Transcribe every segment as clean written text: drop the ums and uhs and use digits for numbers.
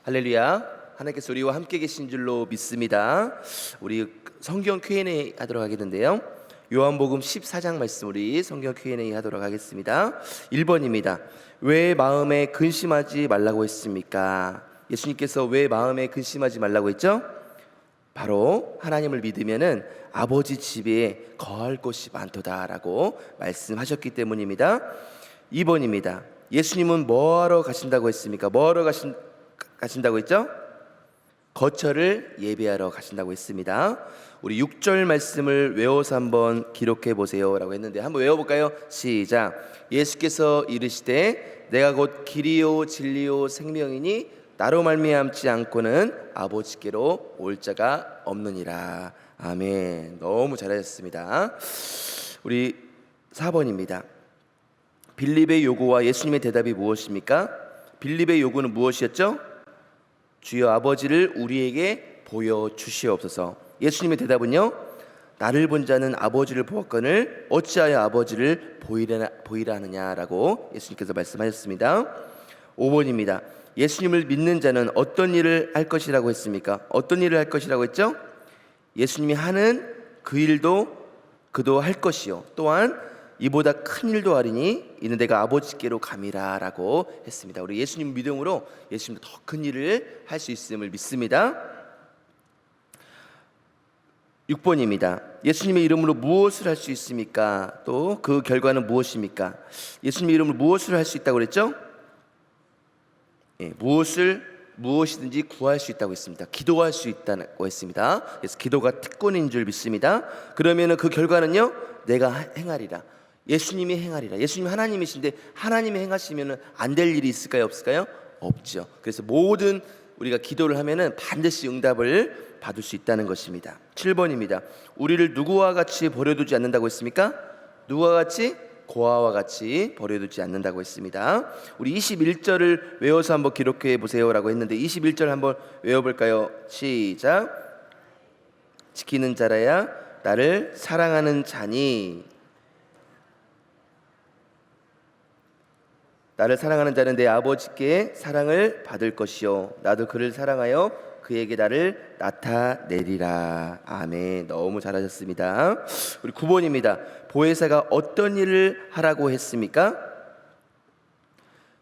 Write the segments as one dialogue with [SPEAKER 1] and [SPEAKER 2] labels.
[SPEAKER 1] 할렐루야. 하나님께서 우리와 함께 계신 줄로 믿습니다. 우리 성경 Q&A 하도록 하겠는데요. 요한복음 14장 말씀 우리 성경 Q&A 하도록 하겠습니다. 1번입니다. 왜 마음에 근심하지 말라고 했습니까? 예수님께서 왜 마음에 근심하지 말라고 했죠? 바로 하나님을 믿으면은 아버지 집에 거할 곳이 많도다라고 말씀하셨기 때문입니다. 2번입니다. 예수님은 뭐하러 가신다고 했습니까? 뭐하러 가신다고 했죠? 거처를 예배하러 가신다고 했습니다. 우리 6절 말씀을 외워서 한번 기록해 보세요 라고 했는데 한번 외워볼까요? 시작. 예수께서 이르시되 내가 곧 길이요 진리요 생명이니 나로 말미암지 않고는 아버지께로 올 자가 없느니라. 아멘. 너무 잘하셨습니다. 우리 4번입니다. 빌립의 요구와 예수님의 대답이 무엇입니까? 빌립의 요구는 무엇이었죠? 주여 아버지를 우리에게 보여주시옵소서. 예수님의 대답은요, 나를 본 자는 아버지를 보았거늘 어찌하여 아버지를 보이라 하느냐라고 예수님께서 말씀하셨습니다. 5번입니다. 예수님을 믿는 자는 어떤 일을 할 것이라고 했습니까? 어떤 일을 할 것이라고 했죠? 예수님이 하는 그 일도 그도 할 것이요 또한 이보다 큰 일도 하리니 이는 내가 아버지께로 감이라 라고 했습니다. 우리 예수님 믿음으로 예수님도 더 큰 일을 할 수 있음을 믿습니다. 6번입니다. 예수님의 이름으로 무엇을 할 수 있습니까? 또 그 결과는 무엇입니까? 예수님의 이름으로 무엇을 할 수 있다고 그랬죠? 무엇이든지 구할 수 있다고 했습니다. 기도할 수 있다고 했습니다. 그래서 기도가 특권인 줄 믿습니다. 그러면 그 결과는요, 내가 행하리라. 예수님이 행하리라. 예수님이 하나님이신데 하나님이 행하시면 안 될 일이 있을까요? 없을까요? 없죠. 그래서 모든 우리가 기도를 하면 반드시 응답을 받을 수 있다는 것입니다. 7번입니다. 우리를 누구와 같이 버려두지 않는다고 했습니까? 누구와 같이? 고아와 같이 버려두지 않는다고 했습니다. 우리 21절을 외워서 한번 기록해 보세요 라고 했는데 21절 한번 외워볼까요? 시작. 지키는 자라야 나를 사랑하는 자니 나를 사랑하는 자는 내 아버지께 사랑을 받을 것이요 나도 그를 사랑하여 그에게 나를 나타내리라. 아멘. 너무 잘하셨습니다. 우리 9번입니다. 보혜사가 어떤 일을 하라고 했습니까?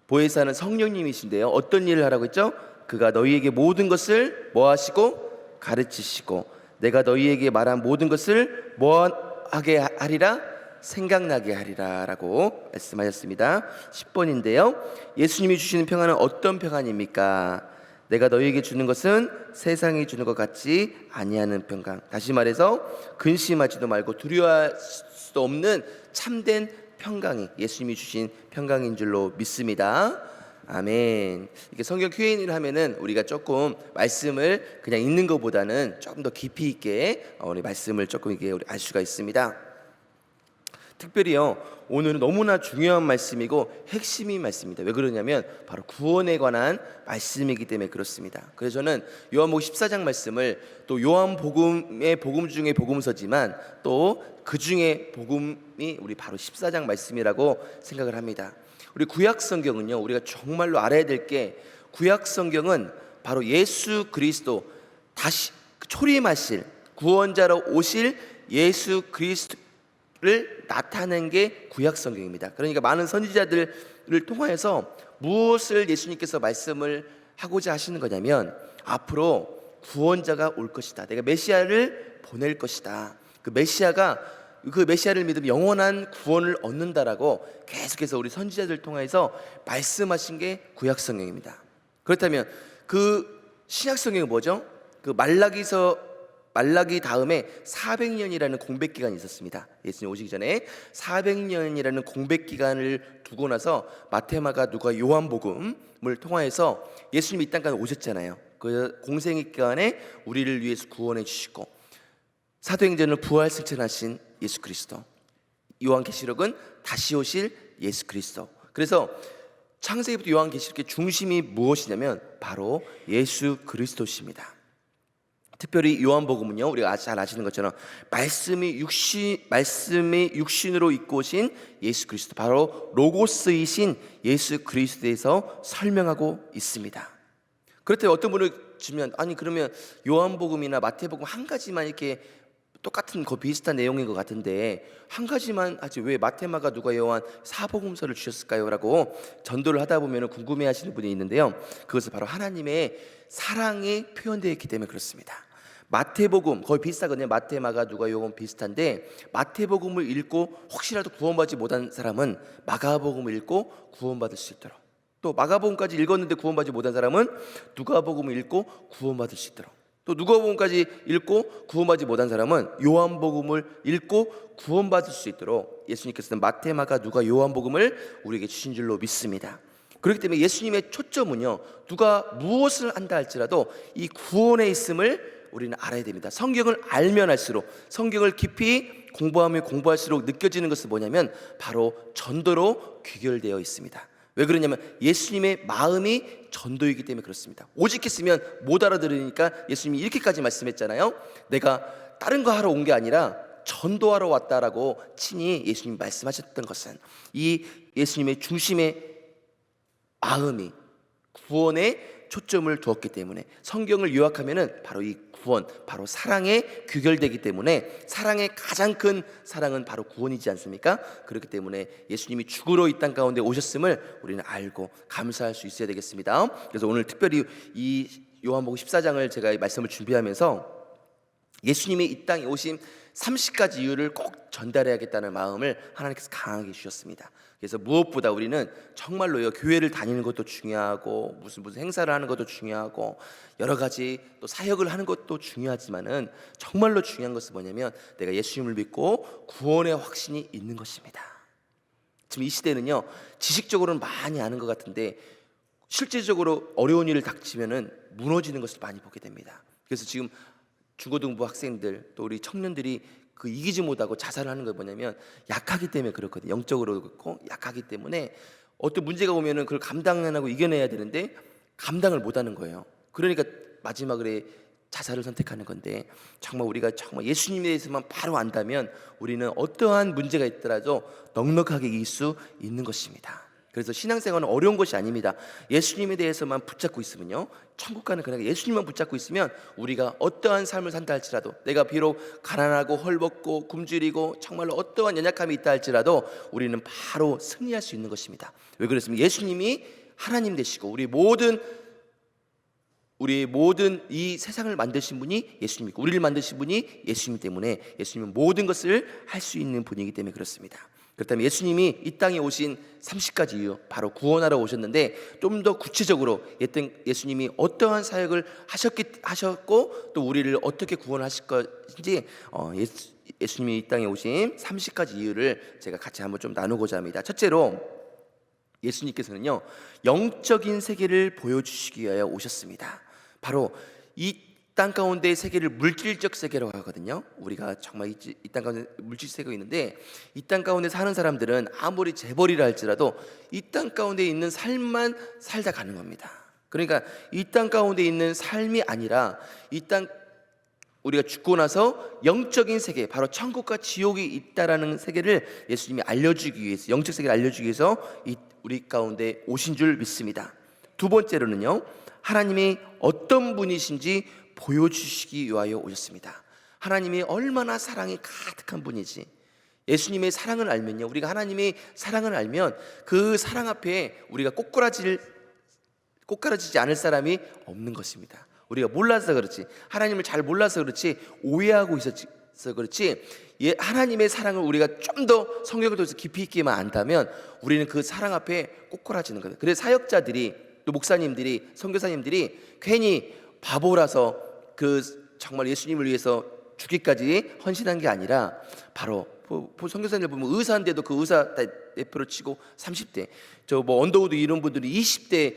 [SPEAKER 1] 보혜사는 성령님이신데요, 어떤 일을 하라고 했죠? 그가 너희에게 모든 것을 뭐 하시고 가르치시고 내가 너희에게 말한 모든 것을 뭐 하게 하리라? 생각나게 하리라 라고 말씀하셨습니다. 10번인데요. 예수님이 주시는 평안은 어떤 평안입니까? 내가 너희에게 주는 것은 세상이 주는 것 같지 아니하는 평강. 다시 말해서 근심하지도 말고 두려워할 수도 없는 참된 평강이 예수님이 주신 평강인 줄로 믿습니다. 아멘. 이렇게 성경 Q&A를 하면은 우리가 조금 말씀을 그냥 읽는 것보다는 조금 더 깊이 있게 우리 말씀을 조금 이게 알 수가 있습니다. 특별히요, 오늘은 너무나 중요한 말씀이고 핵심인 말씀입니다. 왜 그러냐면 바로 구원에 관한 말씀이기 때문에 그렇습니다. 그래서 저는 요한복음 14장 말씀을 또 요한복음의 복음 중에 복음서지만 또 그 중에 복음이 우리 바로 14장 말씀이라고 생각을 합니다. 우리 구약 성경은요, 우리가 정말로 알아야 될 게 구약 성경은 바로 예수 그리스도 다시 초림하실 구원자로 오실 예수 그리스도를 나타낸 게 구약 성경입니다. 그러니까 많은 선지자들을 통하여서 무엇을 예수님께서 말씀을 하고자 하시는 거냐면 앞으로 구원자가 올 것이다. 내가 메시아를 보낼 것이다. 그 메시아를 믿으면 영원한 구원을 얻는다라고 계속해서 우리 선지자들 통해서 말씀하신 게 구약 성경입니다. 그렇다면 그 신약 성경은 뭐죠? 그 말라기 다음에 400년이라는 공백 기간이 있었습니다. 예수님 오시기 전에 400년이라는 공백 기간을 두고 나서 마태마가 누가 요한복음을 통하여서 예수님이 이 땅까지 오셨잖아요. 그 공생의 기간에 우리를 위해서 구원해 주시고 사도행전을 부활승천하신 예수 그리스도, 요한계시록은 다시 오실 예수 그리스도. 그래서 창세기부터 요한계시록의 중심이 무엇이냐면 바로 예수 그리스도십니다. 특별히 요한복음은요, 우리가 잘 아시는 것처럼 말씀이 육신으로 입고 오신 예수 그리스도, 바로 로고스이신 예수 그리스도에서 설명하고 있습니다. 그렇다면 어떤 분을 주면 아니 그러면 요한복음이나 마태복음 한 가지만 이렇게 똑같은 거 비슷한 내용인 것 같은데 한 가지만 하지 왜 마태, 마가, 누가, 요한 사복음서를 주셨을까요? 라고 전도를 하다 보면 궁금해하시는 분이 있는데요. 그것은 바로 하나님의 사랑이 표현되어 있기 때문에 그렇습니다. 마태복음 거의 비슷하거든요. 마태, 마가, 누가, 요한 비슷한데 마태복음을 읽고 혹시라도 구원받지 못한 사람은 마가복음을 읽고 구원받을 수 있도록, 또 마가복음까지 읽었는데 구원받지 못한 사람은 누가복음을 읽고 구원받을 수 있도록, 또 누가복음까지 읽고 구원받지 못한 사람은 요한복음을 읽고 구원받을 수 있도록 예수님께서는 마태, 마가, 누가, 요한복음을 우리에게 주신 줄로 믿습니다. 그렇기 때문에 예수님의 초점은요, 누가 무엇을 한다 할지라도 이 구원에 있음을 우리는 알아야 됩니다. 성경을 알면 알수록, 성경을 깊이 공부하면 공부할수록 느껴지는 것은 뭐냐면 바로 전도로 귀결되어 있습니다. 왜 그러냐면 예수님의 마음이 전도이기 때문에 그렇습니다. 오직 했으면 못 알아들으니까 예수님이 이렇게까지 말씀했잖아요. 내가 다른 거 하러 온 게 아니라 전도하러 왔다라고 친히 예수님이 말씀하셨던 것은 이 예수님의 중심의 마음이 구원에 초점을 두었기 때문에 성경을 요약하면은 바로 이 구원, 바로 사랑에 귀결되기 때문에 사랑의 가장 큰 사랑은 바로 구원이지 않습니까? 그렇기 때문에 예수님이 죽으러 이 땅 가운데 오셨음을 우리는 알고 감사할 수 있어야 되겠습니다. 그래서 오늘 특별히 이 요한복음 14장을 제가 말씀을 준비하면서 예수님이 이 땅에 오신 30가지 이유를 꼭 전달해야겠다는 마음을 하나님께서 강하게 주셨습니다. 그래서 무엇보다 우리는 정말로요, 교회를 다니는 것도 중요하고 무슨 행사를 하는 것도 중요하고 여러 가지 또 사역을 하는 것도 중요하지만은 정말로 중요한 것은 뭐냐면 내가 예수님을 믿고 구원의 확신이 있는 것입니다. 지금 이 시대는요, 지식적으로는 많이 아는 것 같은데 실제적으로 어려운 일을 닥치면은 무너지는 것을 많이 보게 됩니다. 그래서 지금 중고등부 학생들 또 우리 청년들이 그 이기지 못하고 자살을 하는 게 뭐냐면 약하기 때문에 그렇거든요. 영적으로 그렇고 약하기 때문에 어떤 문제가 오면은 그걸 감당하고 이겨내야 되는데 감당을 못하는 거예요. 그러니까 마지막에 자살을 선택하는 건데 정말 우리가 정말 예수님에 대해서만 바로 안다면 우리는 어떠한 문제가 있더라도 넉넉하게 이길 수 있는 것입니다. 그래서 신앙생활은 어려운 것이 아닙니다. 예수님에 대해서만 붙잡고 있으면요, 천국 가는 그날 예수님만 붙잡고 있으면 우리가 어떠한 삶을 산다 할지라도, 내가 비록 가난하고 헐벗고 굶주리고 정말로 어떠한 연약함이 있다 할지라도 우리는 바로 승리할 수 있는 것입니다. 왜 그랬습니까? 예수님이 하나님 되시고 우리의 모든 이 세상을 만드신 분이 예수님이고 우리를 만드신 분이 예수님 때문에 예수님은 모든 것을 할 수 있는 분이기 때문에 그렇습니다. 그렇다면 예수님이 이 땅에 오신 30가지 이유, 바로 구원하러 오셨는데 좀 더 구체적으로 예수님이 어떠한 사역을 하셨고 또 우리를 어떻게 구원하실 것인지 예수님이 이 땅에 오신 30가지 이유를 제가 같이 한번 좀 나누고자 합니다. 첫째로 예수님께서는요, 영적인 세계를 보여주시기 위하여 오셨습니다. 바로 이 땅 가운데 세계를 물질적 세계라고 하거든요. 우리가 정말 이 땅 가운데 물질 세계가 있는데 이 땅 가운데 사는 사람들은 아무리 재벌이라 할지라도 이 땅 가운데 있는 삶만 살다 가는 겁니다. 그러니까 이 땅 가운데 있는 삶이 아니라 우리가 죽고 나서 영적인 세계, 바로 천국과 지옥이 있다라는 세계를 예수님이 알려주기 위해서, 영적 세계를 알려주기 위해서 우리 가운데 오신 줄 믿습니다. 두 번째로는요, 하나님이 어떤 분이신지 보여주시기 위하여 오셨습니다. 하나님이 얼마나 사랑이 가득한 분이지, 예수님의 사랑을 알면요, 우리가 하나님의 사랑을 알면 그 사랑 앞에 우리가 꼬꾸라지지 않을 사람이 없는 것입니다. 우리가 몰라서 그렇지, 하나님을 잘 몰라서 그렇지, 오해하고 있어서 그렇지, 하나님의 사랑을 우리가 좀 더 성경을 통해서 깊이 있게만 안다면 우리는 그 사랑 앞에 꼬꾸라지는 거예요. 그래서 사역자들이, 또 목사님들이, 선교사님들이 괜히 바보라서 정말 예수님을 위해서 죽기까지 헌신한 게 아니라, 바로 선교사님들 보면 의사인데도 그 의사 대표로 치고 30대 언더우드 이런 분들이 20대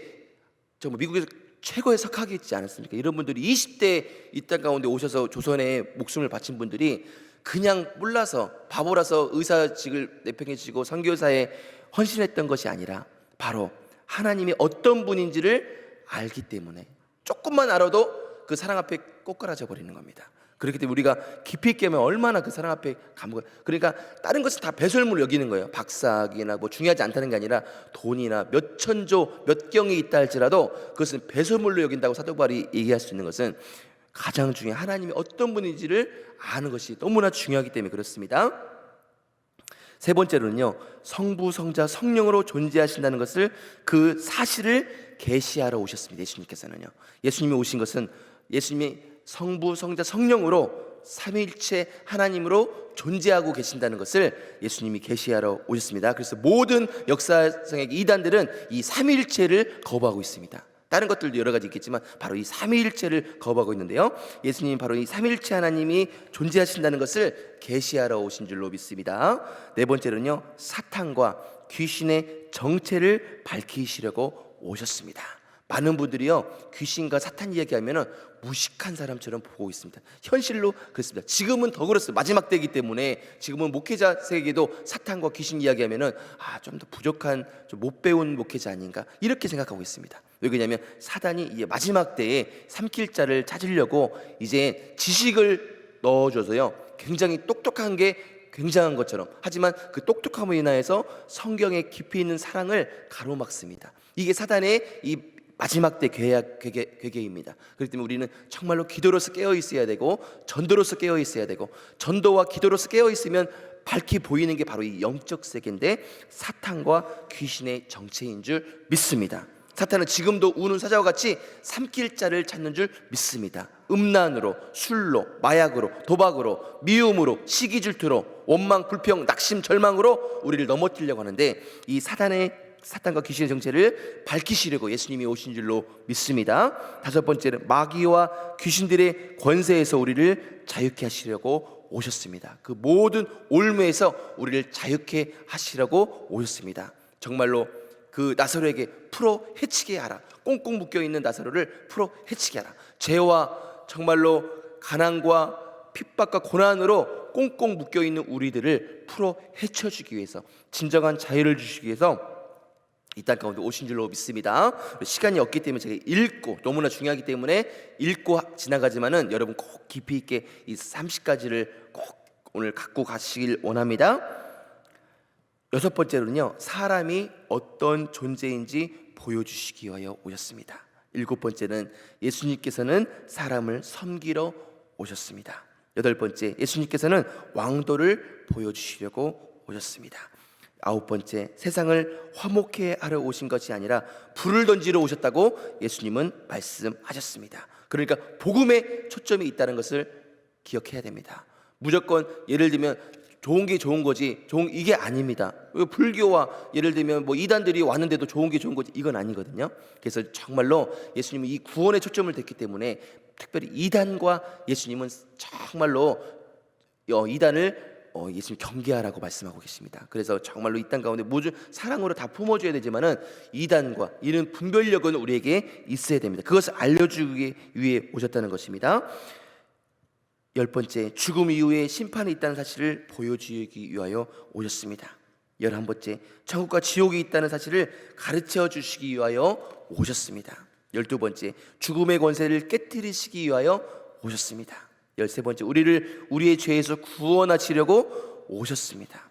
[SPEAKER 1] 미국에서 최고의 석학이 있지 않았습니까? 이런 분들이 20대 이 땅 가운데 오셔서 조선에 목숨을 바친 분들이 그냥 몰라서 바보라서 의사직을 내팽개 치고 선교사에 헌신했던 것이 아니라 바로 하나님이 어떤 분인지를 알기 때문에 조금만 알아도 그 사랑 앞에 꼬꾸라져 버리는 겁니다. 그렇기 때문에 우리가 깊이 있게 하면 얼마나 그 사랑 앞에 감옥을, 그러니까 다른 것을 다 배설물로 여기는 거예요. 박사학이나 뭐 중요하지 않다는 게 아니라 돈이나 몇 천조 몇 경이 있다 할지라도 그것은 배설물로 여긴다고 사도 바울이 얘기할 수 있는 것은 가장 중요한 하나님이 어떤 분인지를 아는 것이 너무나 중요하기 때문에 그렇습니다. 세 번째로는요, 성부, 성자, 성령으로 존재하신다는 것을, 그 사실을 계시하러 오셨습니다. 예수님께서는요, 예수님이 오신 것은 예수님이 성부, 성자, 성령으로 삼위일체 하나님으로 존재하고 계신다는 것을 예수님이 계시하러 오셨습니다. 그래서 모든 역사상의 이단들은 이 삼위일체를 거부하고 있습니다. 다른 것들도 여러 가지 있겠지만 바로 이 삼위일체를 거부하고 있는데요, 예수님이 바로 이 삼위일체 하나님이 존재하신다는 것을 계시하러 오신 줄로 믿습니다. 네 번째로는요, 사탄과 귀신의 정체를 밝히시려고 오셨습니다. 많은 분들이요, 귀신과 사탄 이야기하면은 무식한 사람처럼 보고 있습니다. 현실로 그렇습니다. 지금은 더 그렇습니다. 마지막 때이기 때문에 지금은 목회자 세계도 사탄과 귀신 이야기하면은 좀 더 부족한, 좀 못 배운 목회자 아닌가 이렇게 생각하고 있습니다. 왜 그러냐면 사단이 이제 마지막 때에 삼킬 자를 찾으려고 이제 지식을 넣어줘서요, 굉장히 똑똑한 게 굉장한 것처럼, 하지만 그 똑똑함으로 인하여서 성경에 깊이 있는 사랑을 가로막습니다. 이게 사단의 이 마지막 때 괴계입니다. 그렇기 때문에 우리는 정말로 기도로서 깨어 있어야 되고, 전도로서 깨어 있어야 되고, 전도와 기도로서 깨어 있으면 밝히 보이는 게 바로 이 영적 세계인데 사탄과 귀신의 정체인 줄 믿습니다. 사탄은 지금도 우는 사자와 같이 삼킬 자를 찾는 줄 믿습니다. 음란으로, 술로, 마약으로, 도박으로, 미움으로, 시기 질투로, 원망, 불평, 낙심, 절망으로 우리를 넘어뜨리려고 하는데, 이 사탄과 귀신의 정체를 밝히시려고 예수님이 오신 줄로 믿습니다. 다섯 번째는 마귀와 귀신들의 권세에서 우리를 자유케 하시려고 오셨습니다. 그 모든 올무에서 우리를 자유케 하시려고 오셨습니다. 정말로 그 나사로에게 풀어 헤치게 하라. 꽁꽁 묶여있는 나사로를 풀어 헤치게 하라. 죄와 정말로 가난과 핍박과 고난으로 꽁꽁 묶여있는 우리들을 풀어 헤쳐주기 위해서, 진정한 자유를 주시기 위해서 이 땅 가운데 오신 줄로 믿습니다. 시간이 없기 때문에 제가 읽고, 너무나 중요하기 때문에 읽고 지나가지만은 여러분 꼭 깊이 있게 이 30가지를 꼭 오늘 갖고 가시길 원합니다. 여섯 번째로는요, 사람이 어떤 존재인지 보여주시기 위하여 오셨습니다. 일곱 번째는 예수님께서는 사람을 섬기러 오셨습니다. 여덟 번째, 예수님께서는 왕도를 보여주시려고 오셨습니다. 아홉 번째, 세상을 화목해 하러 오신 것이 아니라 불을 던지러 오셨다고 예수님은 말씀하셨습니다. 그러니까 복음에 초점이 있다는 것을 기억해야 됩니다. 무조건 예를 들면 좋은 게 좋은 거지 이게 아닙니다. 불교와 예를 들면 뭐 이단들이 왔는데도 좋은 게 좋은 거지 이건 아니거든요. 그래서 정말로 예수님은 이 구원에 초점을 뒀기 때문에 특별히 이단과 예수님은 정말로 이단을 예수님 경계하라고 말씀하고 계십니다. 그래서 정말로 이 땅 가운데 모두 사랑으로 다 품어줘야 되지만은 이단과 이런 분별력은 우리에게 있어야 됩니다. 그것을 알려주기 위해 오셨다는 것입니다. 열 번째, 죽음 이후에 심판이 있다는 사실을 보여주기 위하여 오셨습니다. 11번째, 천국과 지옥이 있다는 사실을 가르쳐 주시기 위하여 오셨습니다. 12번째, 죽음의 권세를 깨뜨리시기 위하여 오셨습니다. 13번째, 우리를 우리의 죄에서 구원하시려고 오셨습니다.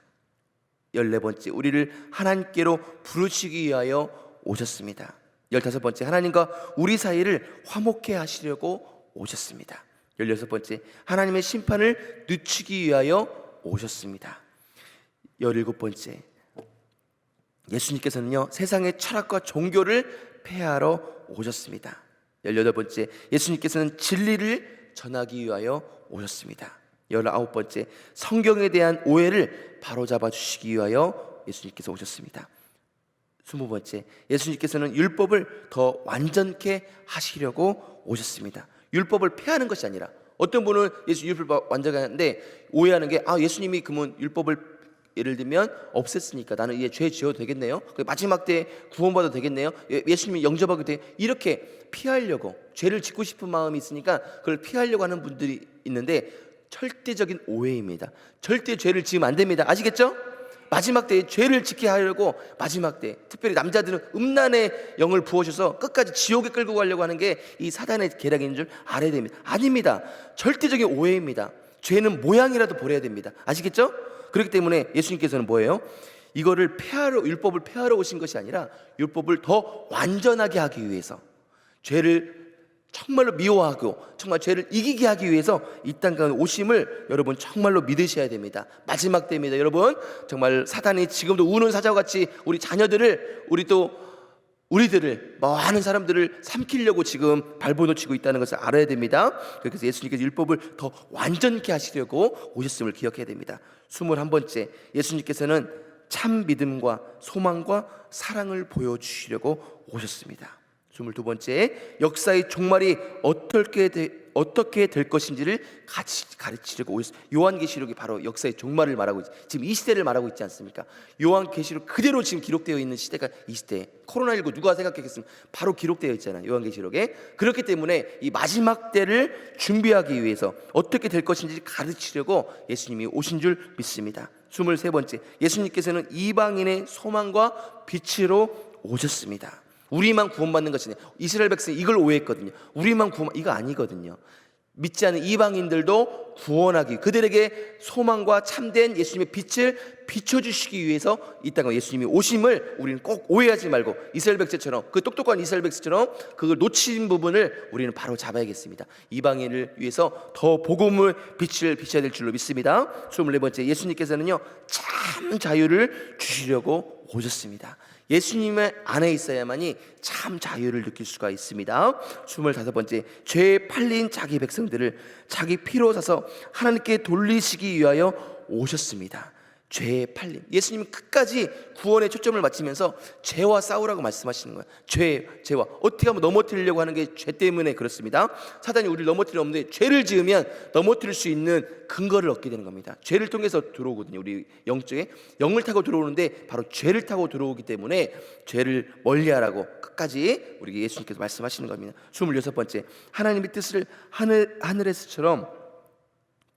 [SPEAKER 1] 14번째, 우리를 하나님께로 부르시기 위하여 오셨습니다. 15번째, 하나님과 우리 사이를 화목해 하시려고 오셨습니다. 16번째, 하나님의 심판을 늦추기 위하여 오셨습니다. 17번째, 예수님께서는요, 세상의 철학과 종교를 폐하러 오셨습니다. 18번째, 예수님께서는 진리를 전하기 위하여 오셨습니다. 19번째, 성경에 대한 오해를 바로잡아 주시기 위하여 예수님께서 오셨습니다. 20번째, 예수님께서는 율법을 더 완전케 하시려고 오셨습니다. 율법을 폐하는 것이 아니라, 어떤 분은 예수 율법 완전히 하는데 오해하는 게 예수님이 그러면 율법을 예를 들면 없앴으니까 나는 이제 죄 지어도 되겠네요, 마지막 때 구원받아도 되겠네요, 예수님이 영접하게 돼, 이렇게 피하려고 죄를 짓고 싶은 마음이 있으니까 그걸 피하려고 하는 분들이 있는데 절대적인 오해입니다. 절대 죄를 지으면 안 됩니다. 아시겠죠? 마지막 때에 죄를 지게 하려고 마지막 때 특별히 남자들은 음란의 영을 부어셔서 끝까지 지옥에 끌고 가려고 하는 게 이 사단의 계략인 줄 알아야 됩니다. 아닙니다. 절대적인 오해입니다. 죄는 모양이라도 버려야 됩니다. 아시겠죠? 그렇기 때문에 예수님께서는 뭐예요? 이거를 율법을 폐하러 오신 것이 아니라 율법을 더 완전하게 하기 위해서, 죄를 정말로 미워하고 정말 죄를 이기게 하기 위해서 이 땅 가운데 오심을 여러분 정말로 믿으셔야 됩니다. 마지막 때입니다. 여러분, 정말 사단이 지금도 우는 사자와 같이 우리 자녀들을, 우리들을, 많은 사람들을 삼키려고 지금 발버둥치고 있다는 것을 알아야 됩니다. 그래서 예수님께서 율법을 더 완전케 하시려고 오셨음을 기억해야 됩니다. 21번째, 예수님께서는 참 믿음과 소망과 사랑을 보여주시려고 오셨습니다. 22번째, 역사의 종말이 어떻게 될 것인지를 같이 가르치려고 오셨습니다. 요한계시록이 바로 역사의 종말을 말하고 있지, 지금 이 시대를 말하고 있지 않습니까? 요한계시록 그대로 지금 기록되어 있는 시대가 이 시대. 코로나19 누가 생각했겠습니까? 바로 기록되어 있잖아요, 요한계시록에. 그렇기 때문에 이 마지막 때를 준비하기 위해서 어떻게 될 것인지 가르치려고 예수님이 오신 줄 믿습니다. 23번째, 예수님께서는 이방인의 소망과 빛으로 오셨습니다. 우리만 구원받는 것이 아니라, 이스라엘 백성이 이걸 오해했거든요. 우리만 이거 아니거든요. 믿지 않는 이방인들도 구원하기, 그들에게 소망과 참된 예수님의 빛을 비춰주시기 위해서 이 땅에 예수님이 오심을 우리는 꼭 오해하지 말고, 이스라엘 백성처럼, 그 똑똑한 이스라엘 백성처럼 그걸 놓친 부분을 우리는 바로 잡아야겠습니다. 이방인을 위해서 더 복음의 빛을 비춰야 될 줄로 믿습니다. 24번째, 예수님께서는요 참 자유를 주시려고 오셨습니다. 예수님 안에 있어야만이 참 자유를 느낄 수가 있습니다. 25번째, 죄에 팔린 자기 백성들을 자기 피로 사서 하나님께 돌리시기 위하여 오셨습니다. 죄에 팔린, 예수님은 끝까지 구원에 초점을 맞추면서 죄와 싸우라고 말씀하시는 거예요. 죄와 어떻게 하면 넘어뜨리려고 하는 게 죄 때문에 그렇습니다. 사단이 우리를 넘어뜨리려 없는데, 죄를 지으면 넘어뜨릴 수 있는 근거를 얻게 되는 겁니다. 죄를 통해서 들어오거든요. 우리 영적에 영을 타고 들어오는데 바로 죄를 타고 들어오기 때문에 죄를 멀리하라고 끝까지 우리 예수님께서 말씀하시는 겁니다. 26번째, 하나님의 뜻을 하늘에서처럼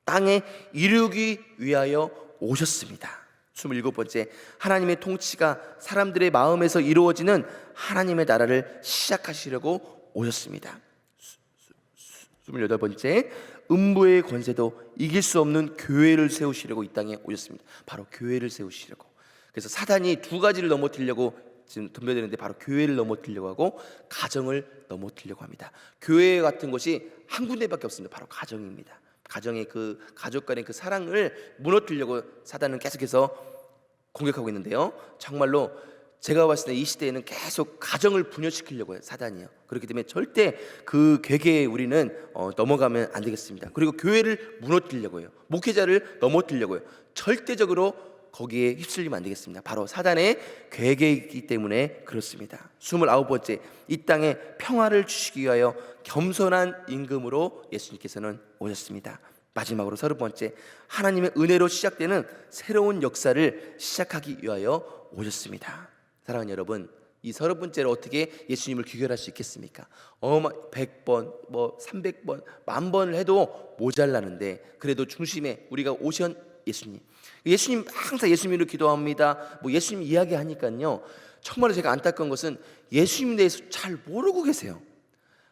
[SPEAKER 1] 땅에 이루기 위하여 오셨습니다. 27번째, 하나님의 통치가 사람들의 마음에서 이루어지는 하나님의 나라를 시작하시려고 오셨습니다. 28번째, 음부의 권세도 이길 수 없는 교회를 세우시려고 이 땅에 오셨습니다. 바로 교회를 세우시려고. 그래서 사단이 두 가지를 넘어뜨리려고 지금 덤벼드는데, 바로 교회를 넘어뜨리려고 하고 가정을 넘어뜨리려고 합니다. 교회 같은 것이 한 군데밖에 없습니다. 바로 가정입니다. 가정의 그 가족 간의 그 사랑을 무너뜨리려고 사단은 계속해서 공격하고 있는데요, 정말로 제가 봤을 때 이 시대에는 계속 가정을 분열시키려고 해요, 사단이요. 그렇기 때문에 절대 그 괴계에 우리는 넘어가면 안 되겠습니다. 그리고 교회를 무너뜨리려고 해요. 목회자를 넘어뜨리려고 해요. 절대적으로 거기에 휩쓸리면 안 되겠습니다. 바로 사단의 괴계이기 때문에 그렇습니다. 29번째, 이 땅에 평화를 주시기 위하여 겸손한 임금으로 예수님께서는 오셨습니다. 마지막으로 30번째, 하나님의 은혜로 시작되는 새로운 역사를 시작하기 위하여 오셨습니다. 사랑하는 여러분, 이 30번째를 어떻게 예수님을 귀결할 수 있겠습니까? 100번, 300번, 1000번을 해도 모자라는데, 그래도 중심에 우리가 오신 예수님 항상 예수님으로 기도합니다. 예수님 이야기하니까요, 정말로 제가 안타까운 것은 예수님에 대해서 잘 모르고 계세요.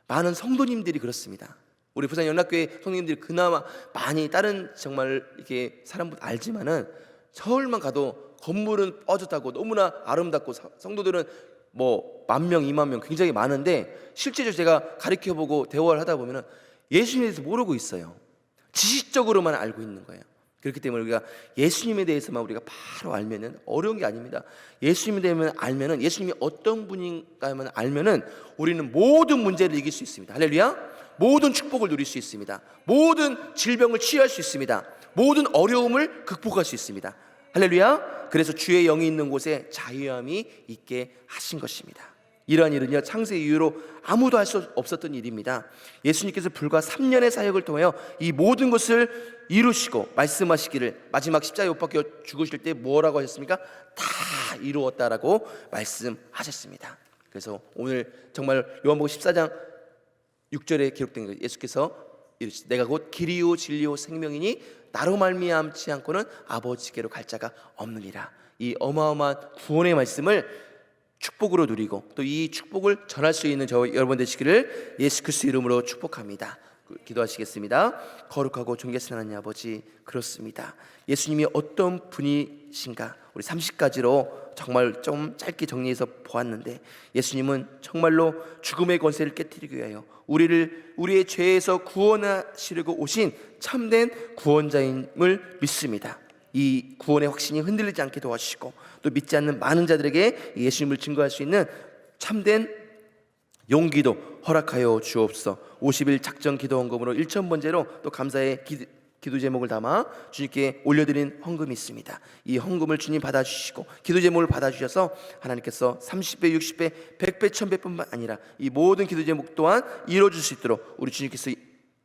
[SPEAKER 1] 많은 성도님들이 그렇습니다. 우리 부산 연합교회 성도님들이 그나마 많이 다른 정말 이렇게 사람들 알지만은, 서울만 가도 건물은 뻗었다고 너무나 아름답고 성도들은 10,000명, 20,000명 굉장히 많은데, 실제로 제가 가르쳐보고 대화를 하다 보면은 예수님에 대해서 모르고 있어요. 지식적으로만 알고 있는 거예요. 그렇기 때문에 우리가 예수님에 대해서만 우리가 바로 알면은 어려운 게 아닙니다. 예수님에 대해서 알면은, 예수님이 어떤 분인가만 알면은 우리는 모든 문제를 이길 수 있습니다. 할렐루야. 모든 축복을 누릴 수 있습니다. 모든 질병을 치유할 수 있습니다. 모든 어려움을 극복할 수 있습니다. 할렐루야. 그래서 주의 영이 있는 곳에 자유함이 있게 하신 것입니다. 이러한 일은요, 창세 이후로 아무도 할 수 없었던 일입니다. 예수님께서 불과 3년의 사역을 통하여 이 모든 것을 이루시고 말씀하시기를, 마지막 십자가에 못 박혀 죽으실 때 뭐라고 하셨습니까? 다 이루었다라고 말씀하셨습니다. 그래서 오늘 정말 요한복음 14장 6절에 기록된 것, 예수께서 이르시되 내가 곧 길이요 진리요 생명이니 나로 말미암지 않고는 아버지께로 갈 자가 없느니라. 이 어마어마한 구원의 말씀을 축복으로 누리고 또 이 축복을 전할 수 있는 저 여러분 되시기를 예수 그리스도 이름으로 축복합니다. 기도하시겠습니다. 거룩하고 존귀하신 하나님 아버지, 그렇습니다. 예수님이 어떤 분이신가 우리 30가지로 정말 좀 짧게 정리해서 보았는데, 예수님은 정말로 죽음의 권세를 깨뜨리기 위하여 우리의 죄에서 구원하시려고 오신 참된 구원자임을 믿습니다. 이 구원의 확신이 흔들리지 않게 도와주시고 또 믿지 않는 많은 자들에게 예수님을 증거할 수 있는 참된 용기도 허락하여 주옵소서. 50일 작정 기도 헌금으로 1,000번째로 또 감사의 기도 제목을 담아 주님께 올려드린 헌금이 있습니다. 이 헌금을 주님 받아주시고 기도 제목을 받아주셔서 하나님께서 30배, 60배, 100배, 1000배뿐만 아니라 이 모든 기도 제목 또한 이루어질 수 있도록 우리 주님께서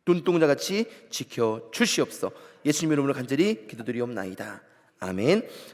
[SPEAKER 1] 눈동자같이 지켜주시옵소서. 예수님 이름으로 간절히 기도드리옵나이다. 아멘.